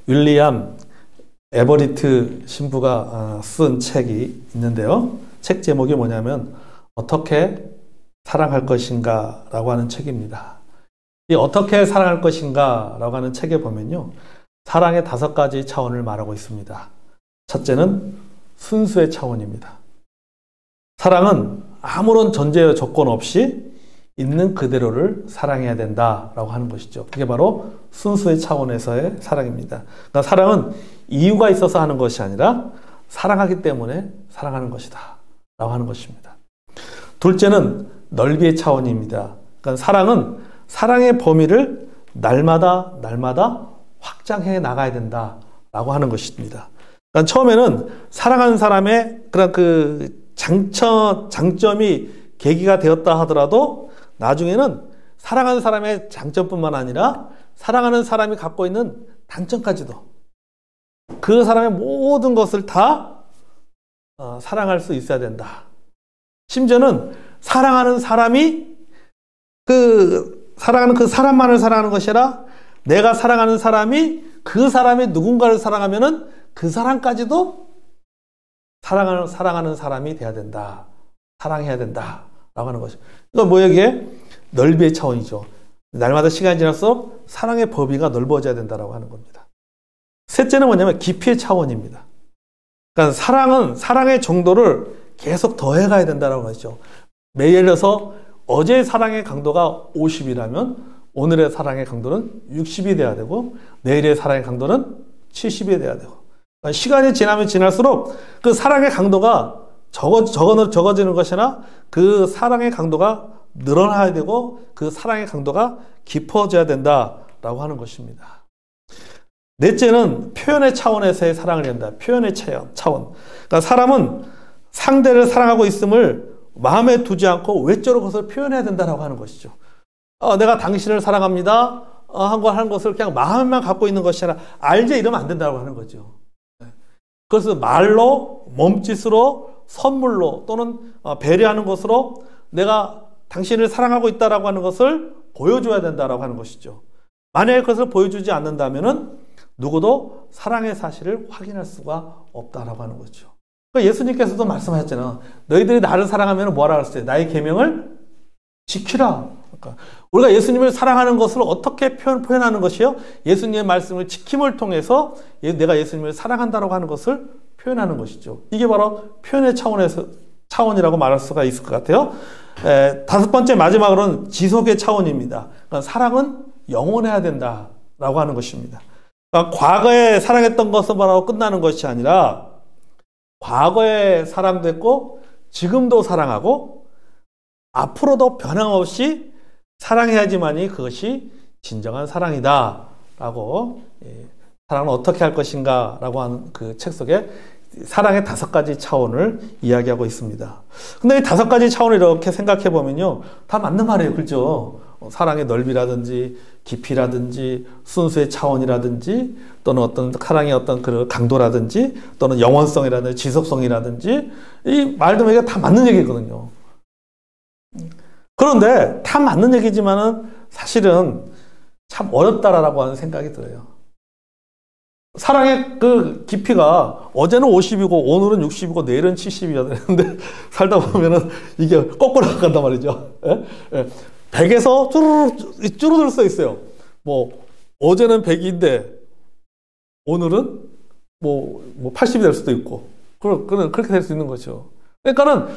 윌리엄 에버리트 신부가 쓴 책이 있는데요. 책 제목이 뭐냐면 어떻게 사랑할 것인가 라고 하는 책입니다. 이 어떻게 사랑할 것인가 라고 하는 책에 보면요, 사랑의 5가지 차원을 말하고 있습니다. 첫째는 순수의 차원입니다. 사랑은 아무런 전제 조건 없이 있는 그대로를 사랑해야 된다라고 하는 것이죠. 그게 바로 순수의 차원에서의 사랑입니다. 그러니까 사랑은 이유가 있어서 하는 것이 아니라 사랑하기 때문에 사랑하는 것이다 라고 하는 것입니다. 둘째는 넓이의 차원입니다. 그러니까 사랑은 사랑의 범위를 날마다 확장해 나가야 된다라고 하는 것입니다. 그러니까 처음에는 사랑하는 사람의 그런 그 장점이 계기가 되었다 하더라도 나중에는 사랑하는 사람의 장점뿐만 아니라 사랑하는 사람이 갖고 있는 단점까지도 그 사람의 모든 것을 다 사랑할 수 있어야 된다. 심지어는 사랑하는 사람이 사랑하는 그 사람만을 사랑하는 것이 아니라 내가 사랑하는 사람이 그 사람의 누군가를 사랑하면은 그 사람까지도 사랑하는 사람이 돼야 된다. 사랑해야 된다. 라고 하는 것이죠. 그러니까 뭐야, 이게? 넓이의 차원이죠. 날마다 시간이 지날수록 사랑의 범위가 넓어져야 된다라고 하는 겁니다. 셋째는 뭐냐면 깊이의 차원입니다. 그러니까 사랑의 정도를 계속 더해가야 된다라고 하죠. 예를 들어서 어제의 사랑의 강도가 50이라면 오늘의 사랑의 강도는 60이 돼야 되고 내일의 사랑의 강도는 70이 돼야 되고, 그러니까 시간이 지나면 지날수록 그 사랑의 강도가 적어지는 것이 아니라 그 사랑의 강도가 늘어나야 되고 그 사랑의 강도가 깊어져야 된다라고 하는 것입니다. 넷째는 표현의 차원에서의 사랑을 한다. 표현의 차원. 그러니까 사람은 상대를 사랑하고 있음을 마음에 두지 않고 외적으로 그것을 표현해야 된다라고 하는 것이죠. 내가 당신을 사랑합니다 하는 것을 그냥 마음만 갖고 있는 것이 아니라 알제 이러면 안 된다고 하는 거죠. 그래서 말로, 몸짓으로, 선물로 또는 배려하는 것으로 내가 당신을 사랑하고 있다라고 하는 것을 보여줘야 된다라고 하는 것이죠. 만약에 그것을 보여주지 않는다면은 누구도 사랑의 사실을 확인할 수가 없다라고 하는 거죠. 그러니까 예수님께서도 말씀하셨잖아요. 너희들이 나를 사랑하면 뭐라 그랬어요? 나의 계명을 지키라. 그러니까 우리가 예수님을 사랑하는 것을 어떻게 표현하는 것이요? 예수님의 말씀을 지킴을 통해서 내가 예수님을 사랑한다라고 하는 것을 표현하는 것이죠. 이게 바로 표현의 차원이라고 말할 수가 있을 것 같아요. 5번째 마지막으로는 지속의 차원입니다. 그러니까 사랑은 영원해야 된다라고 하는 것입니다. 그러니까 과거에 사랑했던 것을 말하고 끝나는 것이 아니라 과거에 사랑도 했고 지금도 사랑하고 앞으로도 변함없이 사랑해야지만이 그것이 진정한 사랑이다라고, 사랑은 어떻게 할 것인가 라고 하는 그 책 속에 사랑의 5가지 차원을 이야기하고 있습니다. 근데 이 5가지 차원을 이렇게 생각해 보면요, 다 맞는 말이에요. 그렇죠? 사랑의 넓이라든지 깊이라든지 순수의 차원이라든지 또는 어떤 사랑의 어떤 그 강도라든지 또는 영원성이라든지 지속성이라든지 이 말도 이게 다 맞는 얘기거든요. 그런데 다 맞는 얘기지만은 사실은 참 어렵다라고 하는 생각이 들어요. 사랑의 그 깊이가 어제는 50이고 오늘은 60이고 내일은 70이어야 되는데 살다 보면은 이게 거꾸로 간단 말이죠. 100에서 쭈루들 써 있어요. 뭐 어제는 100인데 오늘은 뭐 80이 될 수도 있고 그렇게 될 수 있는 거죠. 그러니까는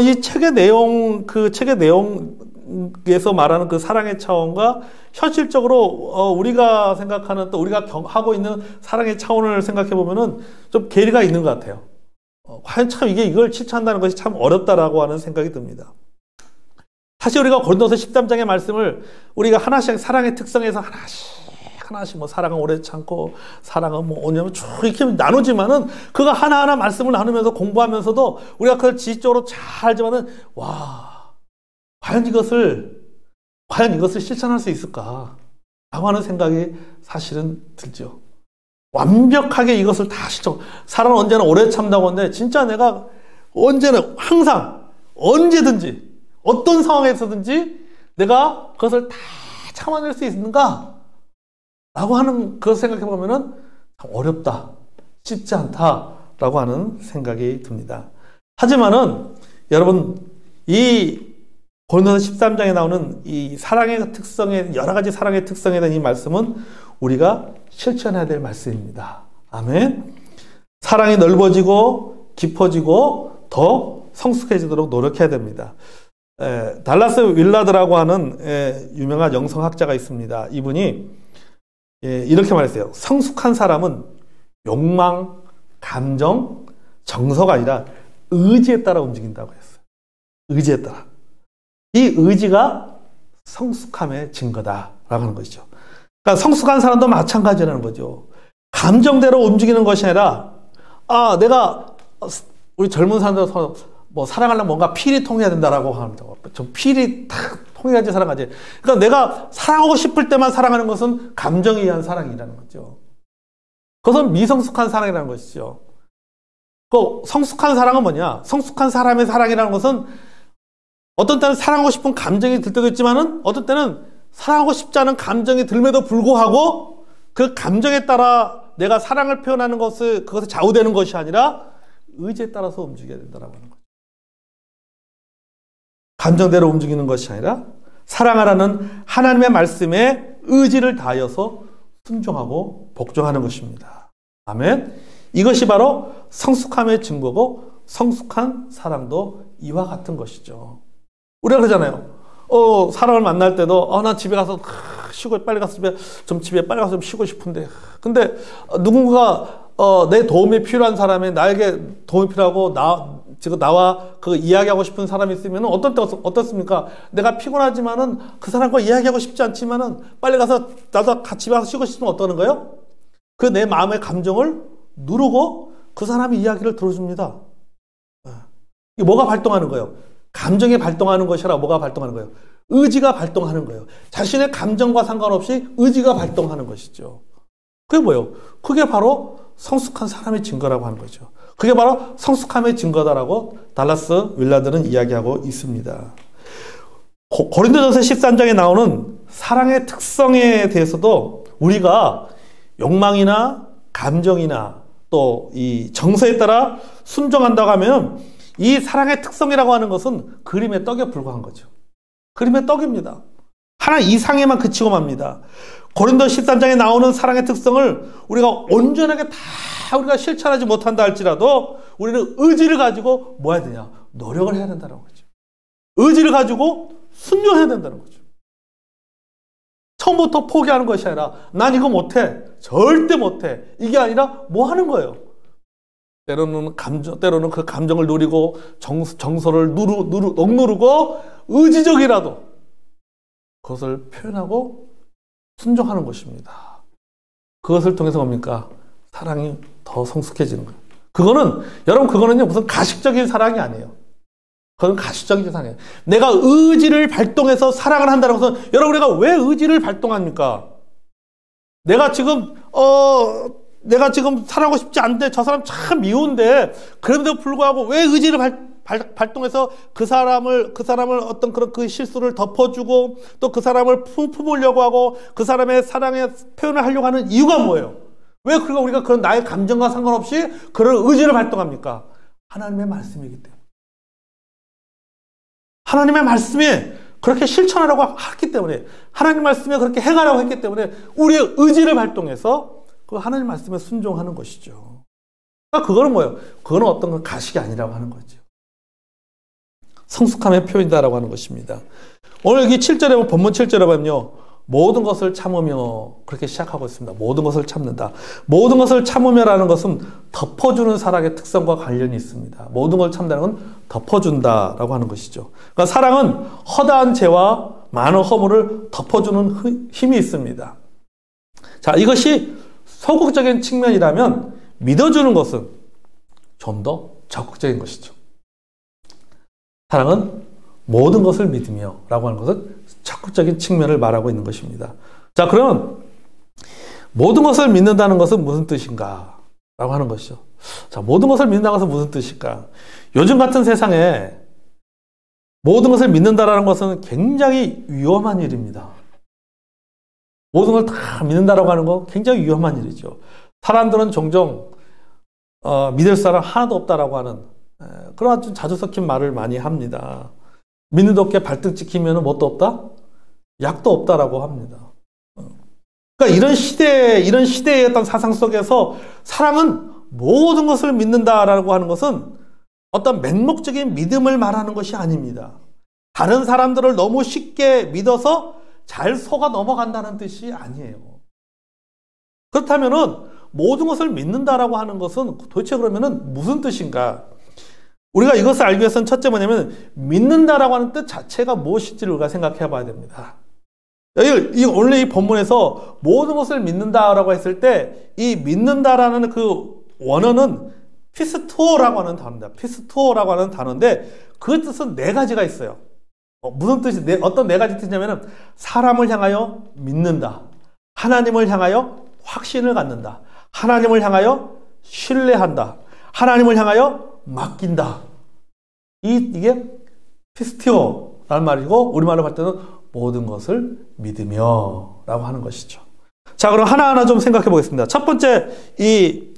이 책의 내용에서 말하는 그 사랑의 차원과 현실적으로 우리가 생각하는 또 우리가 하고 있는 사랑의 차원을 생각해 보면은 좀 괴리가 있는 것 같아요. 과연 참 이걸 실천한다는 것이 참 어렵다라고 하는 생각이 듭니다. 사실 우리가 고린도서 13장의 말씀을 우리가 하나씩 사랑의 특성에서 하나씩 뭐 사랑은 오래 참고 사랑은 뭐 오냐면 쭉 이렇게 나누지만은 그거 하나하나 말씀을 나누면서 공부하면서도 우리가 그걸 지식적으로 잘 알지만은 와, 과연 이것을 실천할 수 있을까? 라고 하는 생각이 사실은 들죠. 완벽하게 이것을 다 실천. 사람은 언제나 오래 참다고 하는데 진짜 내가 언제나 항상 언제든지 어떤 상황에서든지 내가 그것을 다 참아낼 수 있는가? 라고 하는 그걸 생각해 보면은 참 어렵다, 쉽지 않다라고 하는 생각이 듭니다. 하지만은 여러분, 이 고린도서 13장에 나오는 이 사랑의 특성에, 여러 가지 사랑의 특성에 대한 이 말씀은 우리가 실천해야 될 말씀입니다. 아멘. 사랑이 넓어지고 깊어지고 더 성숙해지도록 노력해야 됩니다. 달라스 윌라드라고 하는 유명한 영성학자가 있습니다. 이분이 이렇게 말했어요. 성숙한 사람은 욕망, 감정, 정서가 아니라 의지에 따라 움직인다고 했어요. 의지에 따라. 이 의지가 성숙함의 증거다라고 하는 것이죠. 그러니까 성숙한 사람도 마찬가지라는 거죠. 감정대로 움직이는 것이 아니라, 우리 젊은 사람들 뭐 사랑하려면 뭔가 필이 통해야 된다라고 합니다. 좀 필이 탁 통해야지 사랑하지. 그러니까 내가 사랑하고 싶을 때만 사랑하는 것은 감정에 의한 사랑이라는 거죠. 그것은 미성숙한 사랑이라는 것이죠. 그 성숙한 사랑은 뭐냐? 성숙한 사람의 사랑이라는 것은 어떤 때는 사랑하고 싶은 감정이 들 때도 있지만은 어떤 때는 사랑하고 싶지 않은 감정이 들면도 불구하고 그 감정에 따라 내가 사랑을 표현하는 그것에 좌우되는 것이 아니라 의지에 따라서 움직여야 된다고 하는 거죠. 감정대로 움직이는 것이 아니라 사랑하라는 하나님의 말씀에 의지를 다하여서 순종하고 복종하는 것입니다. 아멘. 이것이 바로 성숙함의 증거고 성숙한 사랑도 이와 같은 것이죠. 우리가 그러잖아요. 사람을 만날 때도 나 집에 가서 빨리 가서 집에 빨리 가서 좀 쉬고 싶은데, 근데 누군가 내 도움이 필요한 사람이, 나에게 도움이 필요하고 지금 나와 그 이야기하고 싶은 사람이 있으면 어떻습니까? 내가 피곤하지만은 그 사람과 이야기하고 싶지 않지만은 빨리 가서 나도 같이 집에 가서 쉬고 싶으면 어떠는 거예요? 그 내 마음의 감정을 누르고 그 사람이 이야기를 들어줍니다. 이게 뭐가 발동하는 거예요? 감정이 발동하는 것이라 뭐가 발동하는 거예요? 의지가 발동하는 거예요. 자신의 감정과 상관없이 의지가 발동하는 것이죠. 그게 뭐예요? 그게 바로 성숙한 사람의 증거라고 하는 거죠. 그게 바로 성숙함의 증거다라고 달라스 윌라드는 이야기하고 있습니다. 고린도전서 13장에 나오는 사랑의 특성에 대해서도 우리가 욕망이나 감정이나 또 이 정서에 따라 순종한다고 하면 이 사랑의 특성이라고 하는 것은 그림의 떡에 불과한 거죠. 그림의 떡입니다. 하나 이상에만 그치고 맙니다. 고린도 13장에 나오는 사랑의 특성을 우리가 온전하게 다 우리가 실천하지 못한다 할지라도 우리는 의지를 가지고 뭐 해야 되냐? 노력을 해야 된다는 거죠. 의지를 가지고 순종해야 된다는 거죠. 처음부터 포기하는 것이 아니라 난 이거 못해. 절대 못해. 이게 아니라 뭐 하는 거예요? 때로는 그 감정을 누리고 정서를 억누르고 의지적이라도 그것을 표현하고 순종하는 것입니다. 그것을 통해서 뭡니까? 사랑이 더 성숙해지는 거예요. 그거는요, 무슨 가식적인 사랑이 아니에요. 그건 가식적인 사랑이에요. 내가 의지를 발동해서 사랑을 한다는 것은, 여러분, 우리가 왜 의지를 발동합니까? 내가 지금 사랑하고 싶지 않은데 저 사람 참 미운데 그럼에도 불구하고 왜 의지를 발동해서 그 사람을 어떤 그런 그 실수를 덮어주고 또 그 사람을 품으려고 하고 그 사람의 사랑의 표현을 하려고 하는 이유가 뭐예요? 왜 우리가 그런 나의 감정과 상관없이 그런 의지를 발동합니까? 하나님의 말씀이기 때문에. 하나님의 말씀에 그렇게 실천하라고 했기 때문에, 하나님 말씀에 그렇게 행하라고 했기 때문에 우리의 의지를 발동해서 그 하나님 말씀에 순종하는 것이죠. 그러니까 그거는 뭐예요? 그거는 어떤 가식이 아니라고 하는 거죠. 성숙함의 표현이다라고 하는 것입니다. 오늘 여기 7절에 본문 7절에 보면요, 모든 것을 참으며 그렇게 시작하고 있습니다. 모든 것을 참는다. 모든 것을 참으며라는 것은 덮어주는 사랑의 특성과 관련이 있습니다. 모든 걸 참다는 건 덮어준다라고 하는 것이죠. 그러니까 사랑은 허다한 죄와 많은 허물을 덮어주는 힘이 있습니다. 자, 이것이 소극적인 측면이라면 믿어주는 것은 좀 더 적극적인 것이죠. 사랑은 모든 것을 믿으며 라고 하는 것은 적극적인 측면을 말하고 있는 것입니다. 자, 그러면 모든 것을 믿는다는 것은 무슨 뜻인가? 라고 하는 것이죠. 자, 모든 것을 믿는다는 것은 무슨 뜻일까? 요즘 같은 세상에 모든 것을 믿는다라는 것은 굉장히 위험한 일입니다. 모든 걸 다 믿는다라고 하는 거 굉장히 위험한 일이죠. 사람들은 종종 믿을 사람 하나도 없다라고 하는 그런 좀 자주 섞인 말을 많이 합니다. 믿는 덕에 발등 찍히면 뭣도 없다? 약도 없다라고 합니다. 그러니까 이런 시대의 어떤 사상 속에서 사람은 모든 것을 믿는다라고 하는 것은 어떤 맹목적인 믿음을 말하는 것이 아닙니다. 다른 사람들을 너무 쉽게 믿어서 잘 속아 넘어간다는 뜻이 아니에요. 그렇다면은 모든 것을 믿는다라고 하는 것은 도대체 그러면은 무슨 뜻인가? 우리가 이것을 알기 위해서는 첫째 뭐냐면 믿는다라고 하는 뜻 자체가 무엇인지를 우리가 생각해 봐야 됩니다. 원래 이 본문에서 모든 것을 믿는다라고 했을 때 이 믿는다라는 그 원어는 피스토어라고 하는 단어입니다. 피스토어라고 하는 단어인데 그 뜻은 네 가지가 있어요. 무슨 뜻이 어떤 네 가지 뜻이냐면은 사람을 향하여 믿는다. 하나님을 향하여 확신을 갖는다. 하나님을 향하여 신뢰한다. 하나님을 향하여 맡긴다. 이게 피스티오라는 말이고 우리말로 할 때는 모든 것을 믿으며 라고 하는 것이죠. 자, 그럼 하나하나 좀 생각해 보겠습니다. 첫 번째 이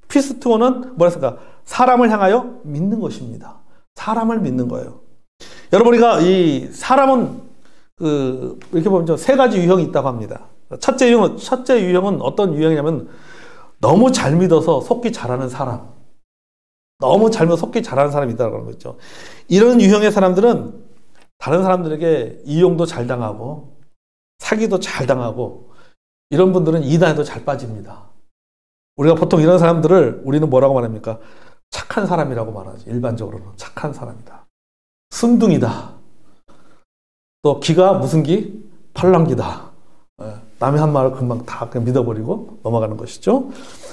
피스티오는 뭐라 했을까? 사람을 향하여 믿는 것입니다. 사람을 믿는 거예요. 여러분 우리가 이 사람은 이렇게 보면 세 가지 유형이 있다고 합니다. 첫째 유형은 어떤 유형이냐면 너무 잘 믿어서 속기 잘하는 사람. 너무 잘 믿어서 속기 잘하는 사람이 있다고 하는 거죠. 이런 유형의 사람들은 다른 사람들에게 이용도 잘 당하고 사기도 잘 당하고 이런 분들은 이단에도 잘 빠집니다. 우리가 보통 이런 사람들을 우리는 뭐라고 말합니까? 착한 사람이라고 말하지. 일반적으로는 착한 사람이다. 순둥이다. 또 기가 무슨 기? 팔랑기다. 남의 한 말을 금방 다 그냥 믿어버리고 넘어가는 것이죠.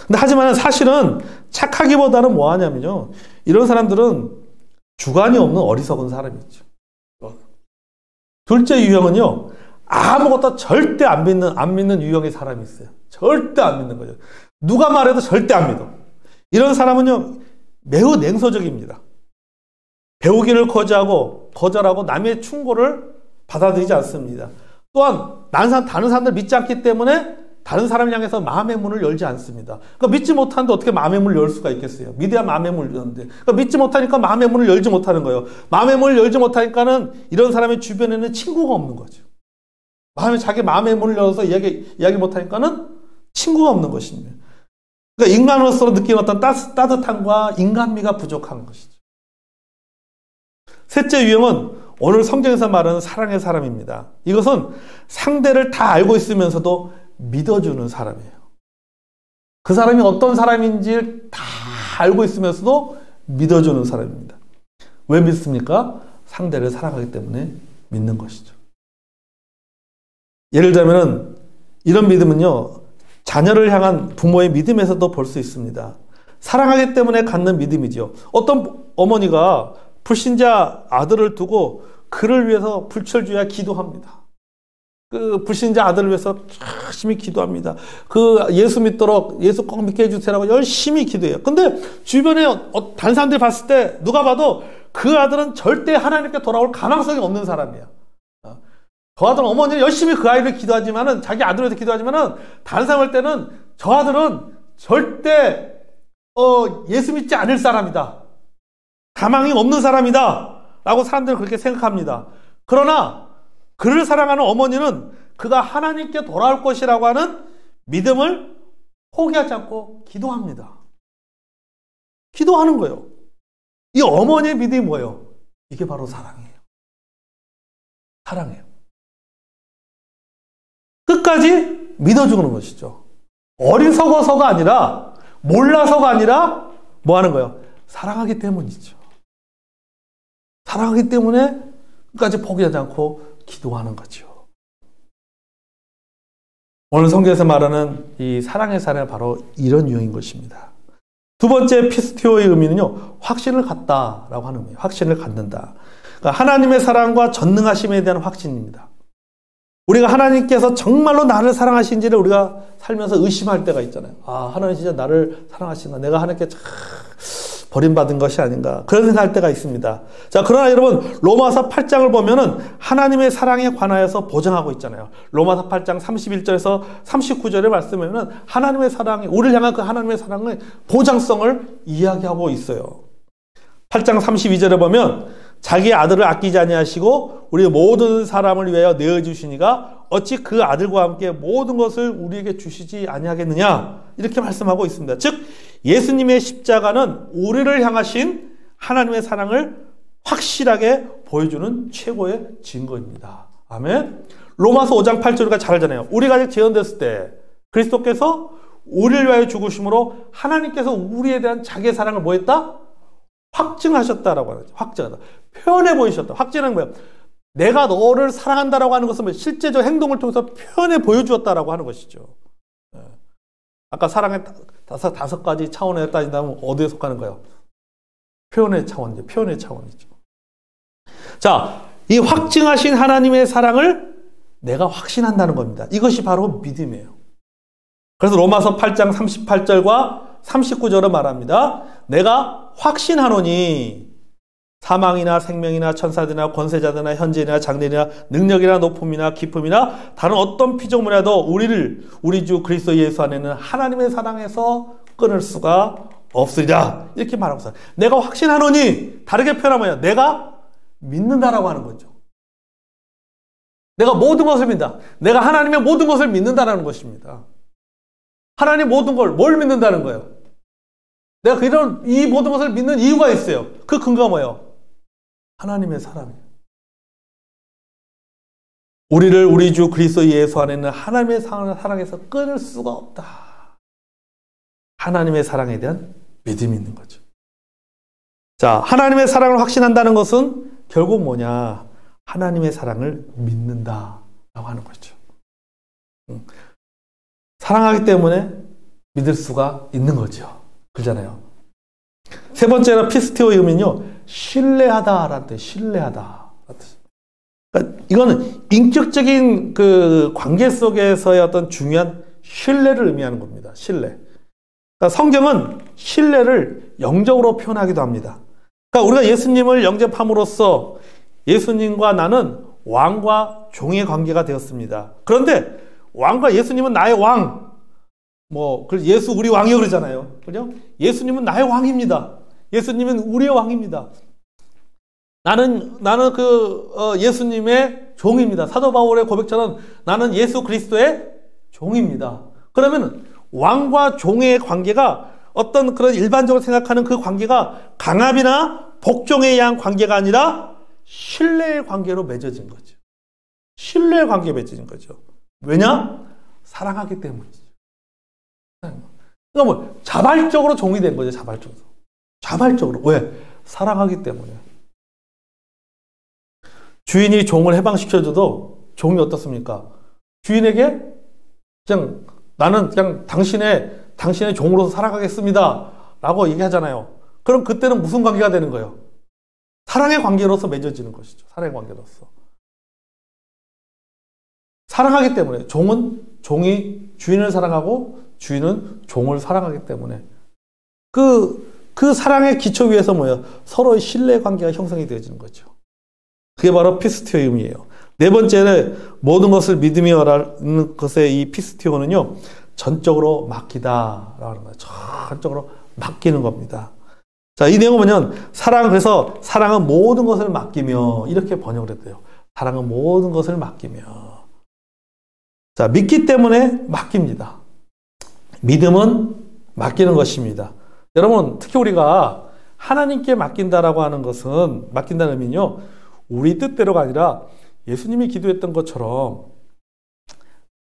근데 하지만 사실은 착하기보다는 뭐 하냐면요. 이런 사람들은 주관이 없는 어리석은 사람이죠. 둘째 유형은요. 아무것도 절대 안 믿는 유형의 사람이 있어요. 절대 안 믿는 거죠. 누가 말해도 절대 안 믿어. 이런 사람은요. 매우 냉소적입니다. 배우기를 거절하고 남의 충고를 받아들이지 않습니다. 또한 다른 사람들 믿지 않기 때문에 다른 사람을 향해서 마음의 문을 열지 않습니다. 그러니까 믿지 못하는데 어떻게 마음의 문을 열 수가 있겠어요? 믿어야 마음의 문을 여는데. 그러니까 믿지 못하니까 마음의 문을 열지 못하는 거예요. 마음의 문을 열지 못하니까는 이런 사람의 주변에는 친구가 없는 거죠. 자기 마음의 문을 열어서 이야기 못하니까는 친구가 없는 것입니다. 그러니까 인간으로서 느끼는 어떤 따뜻함과 인간미가 부족한 것이죠. 셋째 유형은 오늘 성경에서 말하는 사랑의 사람입니다. 이것은 상대를 다 알고 있으면서도 믿어주는 사람이에요. 그 사람이 어떤 사람인지 다 알고 있으면서도 믿어주는 사람입니다. 왜 믿습니까? 상대를 사랑하기 때문에 믿는 것이죠. 예를 들자면 이런 믿음은요. 자녀를 향한 부모의 믿음에서도 볼 수 있습니다. 사랑하기 때문에 갖는 믿음이죠. 어떤 어머니가 불신자 아들을 두고 그를 위해서 불철주야 기도합니다. 그 불신자 아들을 위해서 열심히 기도합니다. 그 예수 믿도록 예수 꼭 믿게 해주세요라고 열심히 기도해요. 근데 주변에 다른 사람들이 봤을 때 누가 봐도 그 아들은 절대 하나님께 돌아올 가능성이 없는 사람이야. 저 아들은 어머니는 열심히 그 아이를 기도하지만은 자기 아들을 위해서 기도하지만은 다른 사람 할 때는 저 아들은 절대 예수 믿지 않을 사람이다. 가망이 없는 사람이다. 라고 사람들은 그렇게 생각합니다. 그러나 그를 사랑하는 어머니는 그가 하나님께 돌아올 것이라고 하는 믿음을 포기하지 않고 기도합니다. 기도하는 거예요. 이 어머니의 믿음이 뭐예요? 이게 바로 사랑이에요. 사랑이에요. 끝까지 믿어주는 것이죠. 어리석어서가 아니라 몰라서가 아니라 뭐 하는 거예요? 사랑하기 때문이죠. 사랑하기 때문에 끝까지 포기하지 않고 기도하는 거죠. 오늘 성경에서 말하는 이 사랑의 사랑은 바로 이런 유형인 것입니다. 두 번째 피스티오의 의미는요. 확신을 갖다라고 하는 거예요. 확신을 갖는다. 그러니까 하나님의 사랑과 전능하심에 대한 확신입니다. 우리가 하나님께서 정말로 나를 사랑하신지를 우리가 살면서 의심할 때가 있잖아요. 아, 하나님 진짜 나를 사랑하시나? 내가 하나님께 버림받은 것이 아닌가 그런 생각할 때가 있습니다. 자, 그러나 여러분 로마서 8장을 보면은 하나님의 사랑에 관하여서 보장하고 있잖아요. 로마서 8장 31절에서 39절의 말씀에는 하나님의 사랑이 우리를 향한 그 하나님의 사랑의 보장성을 이야기하고 있어요. 8장 32절에 보면 자기의 아들을 아끼지 아니하시고 우리 모든 사람을 위하여 내어주시니가 어찌 그 아들과 함께 모든 것을 우리에게 주시지 아니하겠느냐 이렇게 말씀하고 있습니다. 즉 예수님의 십자가는 우리를 향하신 하나님의 사랑을 확실하게 보여주는 최고의 증거입니다. 아멘. 로마서 5장 8절과 잘 알잖아요. 우리가 아직 재현됐을 때 그리스도께서 우리를 위하여 죽으심으로 하나님께서 우리에 대한 자기의 사랑을 뭐 했다? 확증하셨다라고 하는 거죠. 확증하다. 표현해 보이셨다. 확증은 뭐예요? 내가 너를 사랑한다라고 하는 것은 실제적 행동을 통해서 표현해 보여주었다라고 하는 것이죠. 아까 사랑의 다섯 가지 차원에 따진다면 어디에 속하는 거예요? 표현의 차원이죠. 표현의 차원이죠. 자, 이 확증하신 하나님의 사랑을 내가 확신한다는 겁니다. 이것이 바로 믿음이에요. 그래서 로마서 8장 38절과 39절은 말합니다. 내가 확신하노니 사망이나 생명이나 천사들이나 권세자들이나 현재이나 장래이나 능력이나 높음이나 깊음이나 다른 어떤 피조물이라도 우리 주 그리스도 예수 안에는 하나님의 사랑에서 끊을 수가 없으리라 이렇게 말하고 있어요. 내가 확신하노니 다르게 표현하면 내가 믿는다라고 하는 거죠. 내가 모든 것을 믿는다. 내가 하나님의 모든 것을 믿는다라는 것입니다. 하나님 모든 걸 뭘 믿는다는 거예요? 내가 이 모든 것을 믿는 이유가 있어요. 그 근거가 뭐예요? 하나님의 사랑이에요. 우리를 우리 주 그리스도 예수 안에는 하나님의 사랑에서 끊을 수가 없다. 하나님의 사랑에 대한 믿음이 있는 거죠. 자, 하나님의 사랑을 확신한다는 것은 결국 뭐냐? 하나님의 사랑을 믿는다라고 하는 거죠. 사랑하기 때문에 믿을 수가 있는 거죠. 그렇잖아요. 세 번째는 피스티오의 의미는요, 신뢰하다라는 뜻, 신뢰하다. 그러니까 이거는 인격적인 그 관계 속에서의 어떤 중요한 신뢰를 의미하는 겁니다. 신뢰. 그러니까 성경은 신뢰를 영적으로 표현하기도 합니다. 그러니까 우리가 예수님을 영접함으로써 예수님과 나는 왕과 종의 관계가 되었습니다. 그런데 왕과 예수님은 나의 왕. 예수 우리 왕이요 그러잖아요. 그죠? 예수님은 나의 왕입니다. 예수님은 우리의 왕입니다. 나는 예수님의 종입니다. 사도 바울의 고백처럼 나는 예수 그리스도의 종입니다. 그러면 왕과 종의 관계가 어떤 그런 일반적으로 생각하는 그 관계가 강압이나 복종에 의한 관계가 아니라 신뢰의 관계로 맺어진 거죠. 신뢰의 관계에 맺어진 거죠. 왜냐? 사랑하기 때문이죠. 그러니까 자발적으로 종이 된 거죠. 자발적으로. 왜? 사랑하기 때문에. 주인이 종을 해방시켜줘도 종이 어떻습니까? 주인에게 나는 당신의 종으로서 살아가겠습니다. 라고 얘기하잖아요. 그럼 그때는 무슨 관계가 되는 거예요? 사랑의 관계로서 맺어지는 것이죠. 사랑의 관계로서. 사랑하기 때문에. 종이 주인을 사랑하고 주인은 종을 사랑하기 때문에. 그 사랑의 기초 위에서 뭐예요? 서로의 신뢰 관계가 형성이 되어지는 거죠. 그게 바로 피스티오의 의미예요. 네 번째는 모든 것을 믿음이라는 것의 이 피스티오는요, 전적으로 맡기다라고 하는 거예요. 전적으로 맡기는 겁니다. 자, 이 내용은 뭐냐면, 그래서 사랑은 모든 것을 맡기며, 이렇게 번역을 했대요. 사랑은 모든 것을 맡기며. 자, 믿기 때문에 맡깁니다. 믿음은 맡기는 것입니다. 여러분, 특히 우리가 하나님께 맡긴다라고 하는 것은, 맡긴다는 의미는요, 우리 뜻대로가 아니라 예수님이 기도했던 것처럼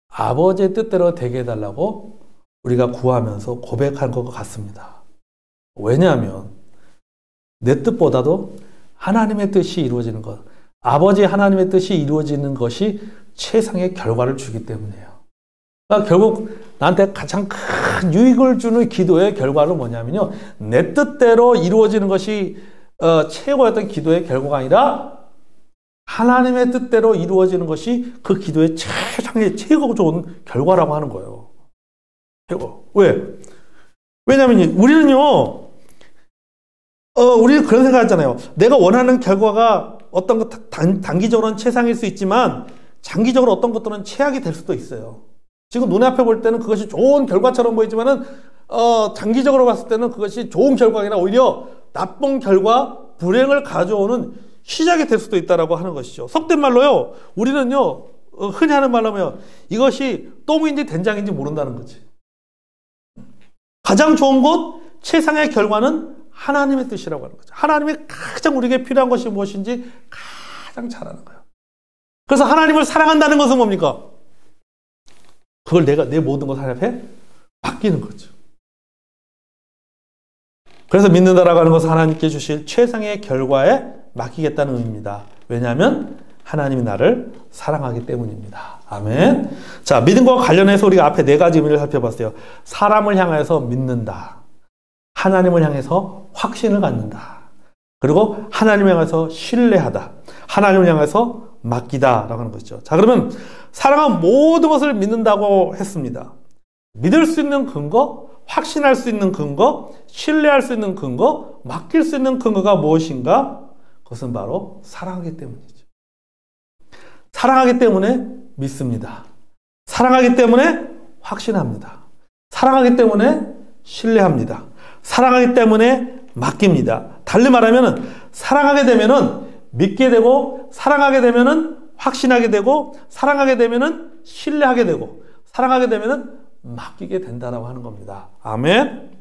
아버지의 뜻대로 되게 해달라고 우리가 구하면서 고백한 것 같습니다. 왜냐하면 내 뜻보다도 하나님의 뜻이 이루어지는 것, 아버지 하나님의 뜻이 이루어지는 것이 최상의 결과를 주기 때문이에요. 그러니까 결국 나한테 가장 큰 유익을 주는 기도의 결과는 뭐냐면요, 내 뜻대로 이루어지는 것이 최고였던 기도의 결과가 아니라 하나님의 뜻대로 이루어지는 것이 그 기도의 최고 좋은 결과라고 하는 거예요. 최고. 왜? 왜냐면 우리는요, 우리는 그런 생각 하잖아요. 내가 원하는 결과가 어떤 것 단기적으로는 최상일 수 있지만 장기적으로 어떤 것들은 최악이 될 수도 있어요. 지금 눈에 앞에 볼 때는 그것이 좋은 결과처럼 보이지만은 장기적으로 봤을 때는 그것이 좋은 결과가 아니라 오히려 나쁜 결과, 불행을 가져오는 시작이 될 수도 있다라고 하는 것이죠. 속된 말로요, 우리는요, 흔히 하는 말로 하면 이것이 똥인지 된장인지 모른다는 거지. 가장 좋은 것, 최상의 결과는 하나님의 뜻이라고 하는 거죠. 하나님이 가장 우리에게 필요한 것이 무엇인지 가장 잘 아는 거예요. 그래서 하나님을 사랑한다는 것은 뭡니까? 그걸 내가 내 모든 것 하나님 앞에 맡기는 거죠. 그래서 믿는다라고 하는 것은 하나님께 주실 최상의 결과에 맡기겠다는 의미입니다. 왜냐하면 하나님이 나를 사랑하기 때문입니다. 아멘. 자, 믿음과 관련해서 우리가 앞에 네 가지 의미를 살펴봤어요. 사람을 향해서 믿는다. 하나님을 향해서 확신을 갖는다. 그리고 하나님을 향해서 신뢰하다. 하나님을 향해서 맡기다라고 하는 것이죠. 자, 그러면 사랑은 모든 것을 믿는다고 했습니다. 믿을 수 있는 근거, 확신할 수 있는 근거, 신뢰할 수 있는 근거, 맡길 수 있는 근거가 무엇인가? 그것은 바로 사랑하기 때문이죠. 사랑하기 때문에 믿습니다. 사랑하기 때문에 확신합니다. 사랑하기 때문에 신뢰합니다. 사랑하기 때문에 맡깁니다. 달리 말하면 사랑하게 되면은 믿게 되고, 사랑하게 되면은 확신하게 되고, 사랑하게 되면은 신뢰하게 되고, 사랑하게 되면은 맡기게 된다라고 하는 겁니다. 아멘.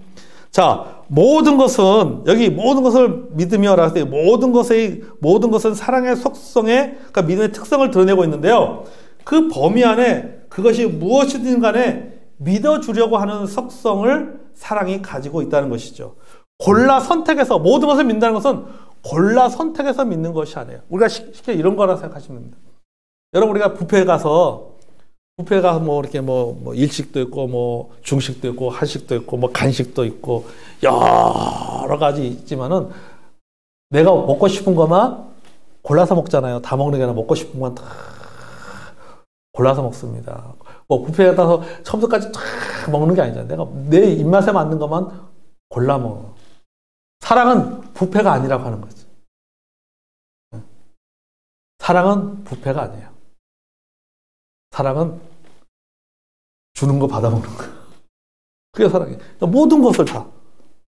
자, 모든 것은 여기 모든 것을 믿으며라고 할 때 모든 것은 사랑의 속성에, 그러니까 믿음의 특성을 드러내고 있는데요. 그 범위 안에 그것이 무엇이든 간에 믿어주려고 하는 속성을 사랑이 가지고 있다는 것이죠. 골라 선택해서 모든 것을 믿는다는 것은 골라 선택해서 믿는 것이 아니에요. 우리가 쉽게 이런 거라 생각하시면 됩니다. 여러분, 우리가 뷔페에 가서 뭐 이렇게 뭐 일식도 있고 뭐 중식도 있고 한식도 있고 뭐 간식도 있고 여러 가지 있지만은 내가 먹고 싶은 것만 골라서 먹잖아요. 다 먹는 게 아니라 먹고 싶은 것만 다 골라서 먹습니다. 뭐 뷔페에 가서 처음부터까지 다 먹는 게 아니잖아요. 내가 내 입맛에 맞는 것만 골라 먹어. 사랑은 뷔페가 아니라고 하는 거죠. 사랑은 뷔페가 아니에요. 사랑은 주는 거 받아먹는 거예요. 그게 사랑이에요. 모든 것을 다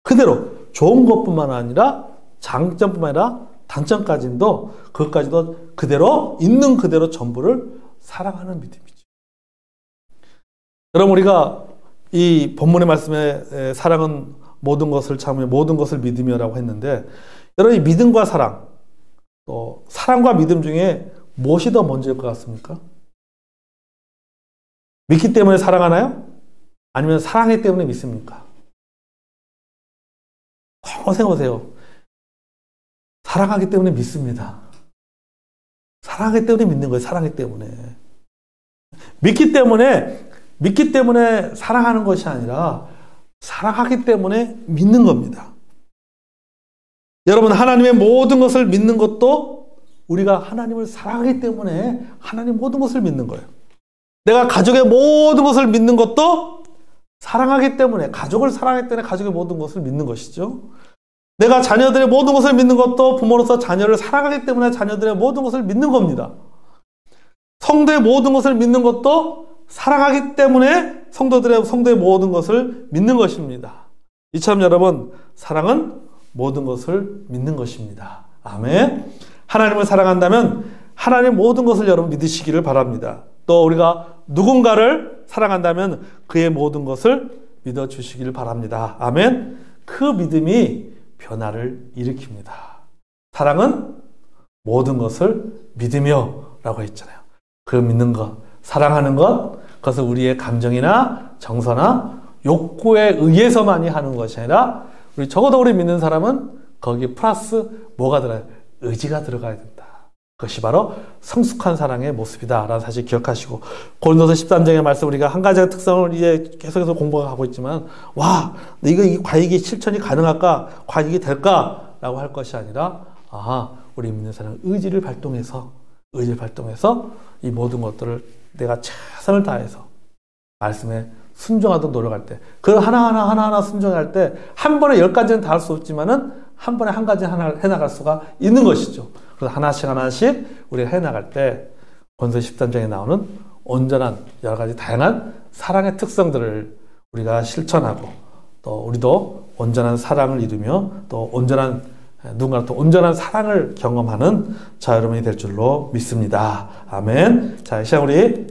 그대로 좋은 것뿐만 아니라 장점뿐만 아니라 단점까지도 그것까지도 그대로 있는 그대로 전부를 사랑하는 믿음이죠. 여러분, 우리가 이 본문의 말씀에 사랑은 모든 것을 참으며 모든 것을 믿으며라고 했는데, 여러분, 이 믿음과 사랑, 또 사랑과 믿음 중에 무엇이 더 먼저일 것 같습니까? 믿기 때문에 사랑하나요? 아니면 사랑하기 때문에 믿습니까? 생각해보세요. 사랑하기 때문에 믿습니다. 사랑하기 때문에 믿는 거예요. 사랑하기 때문에. 믿기 때문에 사랑하는 것이 아니라 사랑하기 때문에 믿는 겁니다. 여러분, 하나님의 모든 것을 믿는 것도 우리가 하나님을 사랑하기 때문에 하나님 모든 것을 믿는 거예요. 내가 가족의 모든 것을 믿는 것도 사랑하기 때문에, 가족을 사랑하기 때문에 가족의 모든 것을 믿는 것이죠. 내가 자녀들의 모든 것을 믿는 것도 부모로서 자녀를 사랑하기 때문에 자녀들의 모든 것을 믿는 겁니다. 성도의 모든 것을 믿는 것도 사랑하기 때문에 성도의 모든 것을 믿는 것입니다. 이처럼 여러분, 사랑은 모든 것을 믿는 것입니다. 아멘. 하나님을 사랑한다면 하나님 모든 것을 여러분 믿으시기를 바랍니다. 또 우리가 누군가를 사랑한다면 그의 모든 것을 믿어주시기를 바랍니다. 아멘. 그 믿음이 변화를 일으킵니다. 사랑은 모든 것을 믿으며 라고 했잖아요. 그 믿는 것, 사랑하는 것, 그것은 우리의 감정이나 정서나 욕구에 의해서만이 하는 것이 아니라 적어도 우리 믿는 사람은 거기에 플러스 뭐가 들어가요? 의지가 들어가야 된다. 그것이 바로 성숙한 사랑의 모습이다 라는 사실 기억하시고, 고린도서 13장의 말씀, 우리가 한 가지 특성을 이제 계속해서 공부하고 있지만, 와, 과연 이게 실천이 가능할까? 과연 이게 될까? 라고 할 것이 아니라, 우리 믿는 사람은 의지를 발동해서 이 모든 것들을 내가 최선을 다해서 말씀에 순종하도록 노력할 때, 그 하나하나 순종할 때 한 번에 10가지는 다 할 수 없지만은 한 번에 한 가지 하나 해나갈 수가 있는 것이죠. 그래서 하나씩 하나씩 우리가 해나갈 때 권서 13장에 나오는 온전한 여러 가지 다양한 사랑의 특성들을 우리가 실천하고 또 우리도 온전한 사랑을 이루며 또 온전한 누군가 또 온전한 사랑을 경험하는 자 여러분이 될 줄로 믿습니다. 아멘. 자, 이 시간 우리